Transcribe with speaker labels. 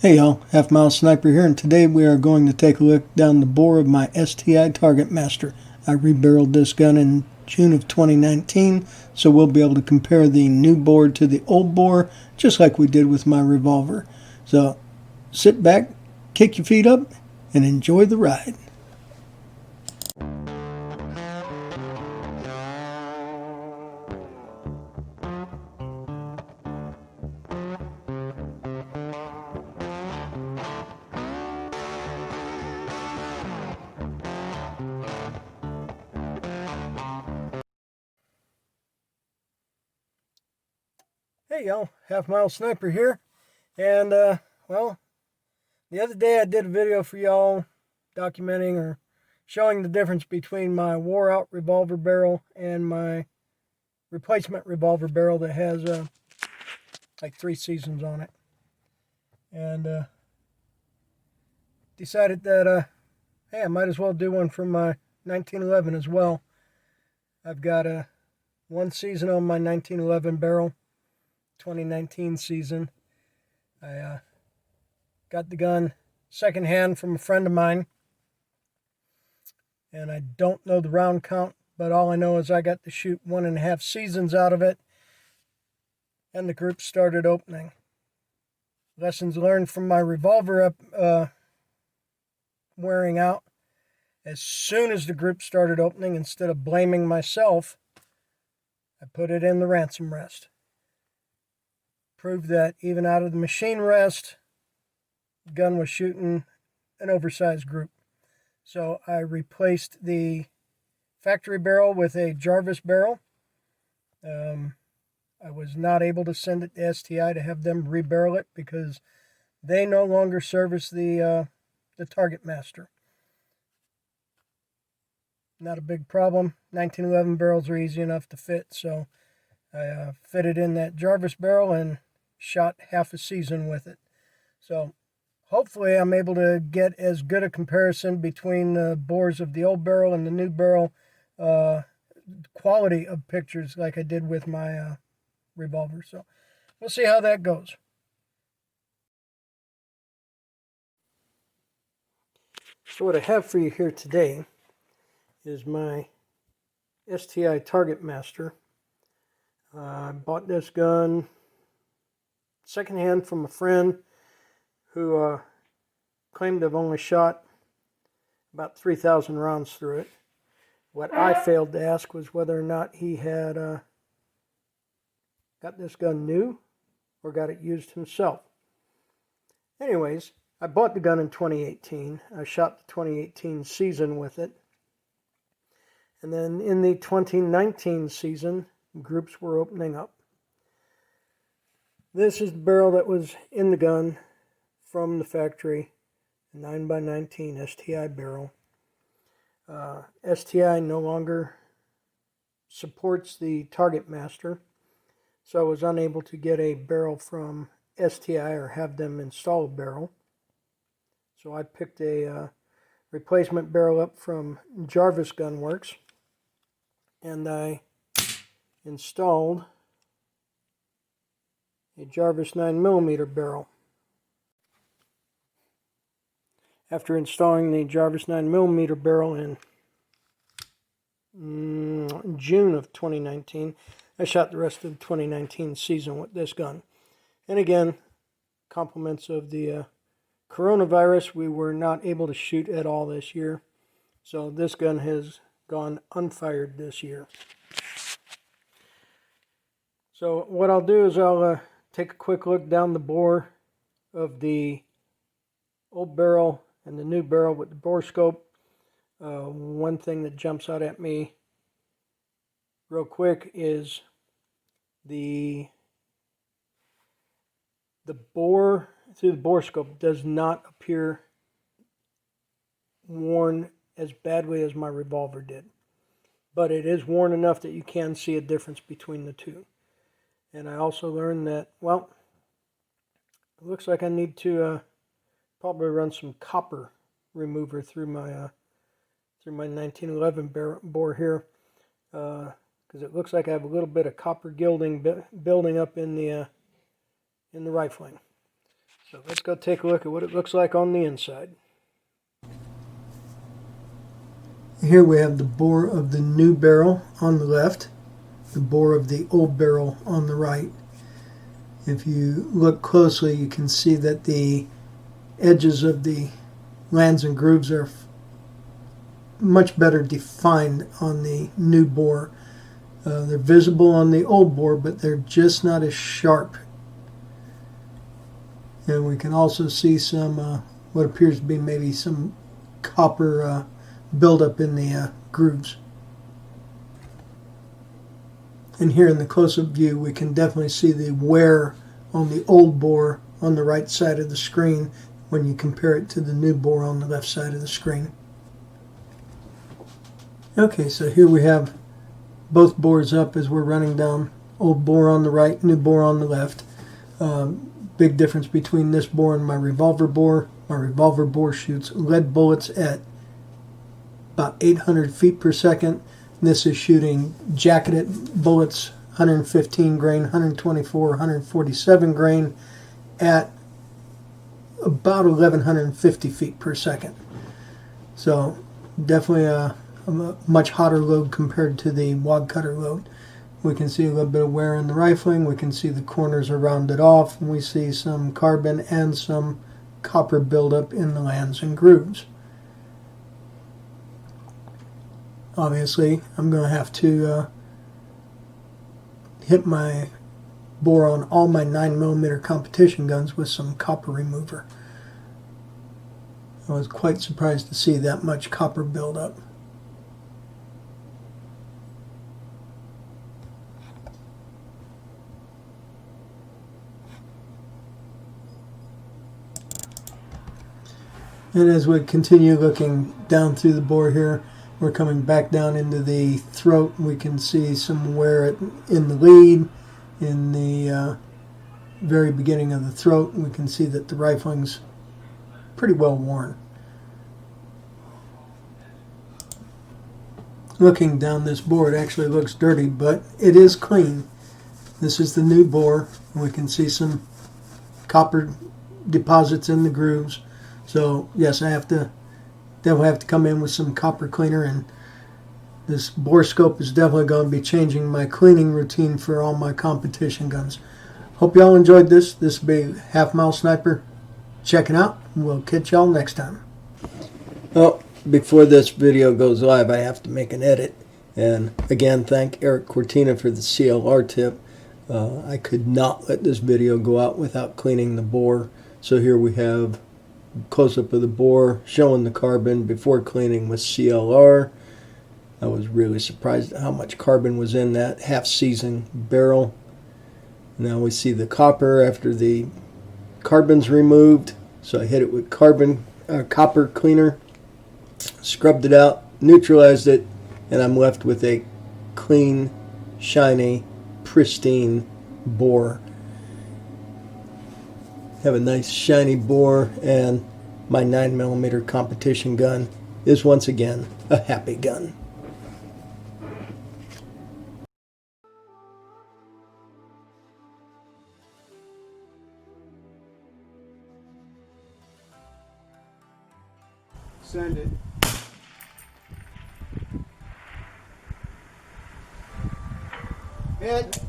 Speaker 1: Hey y'all, Halfmilesniper here, and today we are going to take a look down the bore of my STI Target Master. I rebarreled this gun in June of 2019, so we'll be able to compare the new bore to the old bore, just like we did with my revolver. So sit back, kick your feet up, and enjoy the ride. Hey y'all, Halfmilesniper here, and well, the other day I did a video for y'all documenting or showing the difference between my wore out revolver barrel and my replacement revolver barrel that has like 3 seasons on it. And decided that hey, I might as well do one from my 1911 as well. I've got 1 season on my 1911 barrel, 2019 season. I got the gun secondhand from a friend of mine, and I don't know the round count, but all I know is I got to shoot 1.5 seasons out of it, and the group started opening. Lessons learned from my revolver wearing out. As soon as the group started opening, instead of blaming myself, I put it in the ransom rest. Proved that even out of the machine rest, the gun was shooting an oversized group. So I replaced the factory barrel with a Jarvis barrel. I was not able to send it to STI to have them rebarrel it because they no longer service the Target Master. Not a big problem. 1911 barrels are easy enough to fit, so I fitted in that Jarvis barrel and shot half a season with it. So hopefully I'm able to get as good a comparison between the bores of the old barrel and the new barrel quality of pictures like I did with my revolver. So we'll see how that goes. So what I have for you here today is my STI Target Master. I bought this gun secondhand from a friend who claimed to have only shot about 3,000 rounds through it. What I failed to ask was whether or not he had got this gun new or got it used himself. Anyways, I bought the gun in 2018. I shot the 2018 season with it. And then in the 2019 season, groups were opening up. This is the barrel that was in the gun from the factory, a 9x19 STI barrel. STI no longer supports the Target Master, so I was unable to get a barrel from STI or have them install a barrel. So I picked a replacement barrel up from Jarvis Gunworks, and I installed a Jarvis 9mm barrel. After installing the Jarvis 9mm barrel in June of 2019, I shot the rest of the 2019 season with this gun. And again, compliments of the coronavirus, we were not able to shoot at all this year. So this gun has gone unfired this year. So what I'll do is I'll take a quick look down the bore of the old barrel and the new barrel with the borescope. One thing that jumps out at me real quick is the bore through the borescope does not appear worn as badly as my revolver did, but it is worn enough that you can see a difference between the two. And I also learned that, well, it looks like I need to probably run some copper remover through my 1911 bore here, because it looks like I have a little bit of copper gilding building up in the rifling. So let's go take a look at what it looks like on the inside. Here we have the bore of the new barrel on the left, the bore of the old barrel on the right. If you look closely, you can see that the edges of the lands and grooves are much better defined on the new bore. They're visible on the old bore, but they're just not as sharp. And we can also see some what appears to be maybe some copper buildup in the grooves. And here in the close-up view, we can definitely see the wear on the old bore on the right side of the screen when you compare it to the new bore on the left side of the screen. Okay, so here we have both bores up as we're running down. Old bore on the right, new bore on the left. Big difference between this bore and my revolver bore. My revolver bore shoots lead bullets at about 800 feet per second. This is shooting jacketed bullets, 115 grain, 124, 147 grain at about 1150 feet per second. So definitely a much hotter load compared to the wad cutter load. We can see a little bit of wear in the rifling. We can see the corners are rounded off, and we see some carbon and some copper buildup in the lands and grooves. Obviously, I'm going to have to hit my bore on all my 9mm competition guns with some copper remover. I was quite surprised to see that much copper buildup. And as we continue looking down through the bore here, we're coming back down into the throat. We can see some wear in the lead, in the very beginning of the throat. We can see that the rifling's pretty well worn. Looking down this bore, it actually looks dirty, but it is clean. This is the new bore, and we can see some copper deposits in the grooves. So yes, I definitely have to come in with some copper cleaner, and this borescope is definitely going to be changing my cleaning routine for all my competition guns. Hope y'all enjoyed this. This will be Halfmilesniper checking out. We'll catch y'all next time. Well, before this video goes live, I have to make an edit. And again, thank Erik Cortina for the CLR tip. I could not let this video go out without cleaning the bore. So here we have close-up of the bore showing the carbon before cleaning with CLR. I was really surprised at how much carbon was in that half-seasoned barrel. Now we see the copper after the carbon's removed. So I hit it with copper cleaner, scrubbed it out, neutralized it, and I'm left with a clean, shiny, pristine bore. Have a nice shiny bore, and my 9mm competition gun is once again a happy gun.
Speaker 2: Send it. Hit.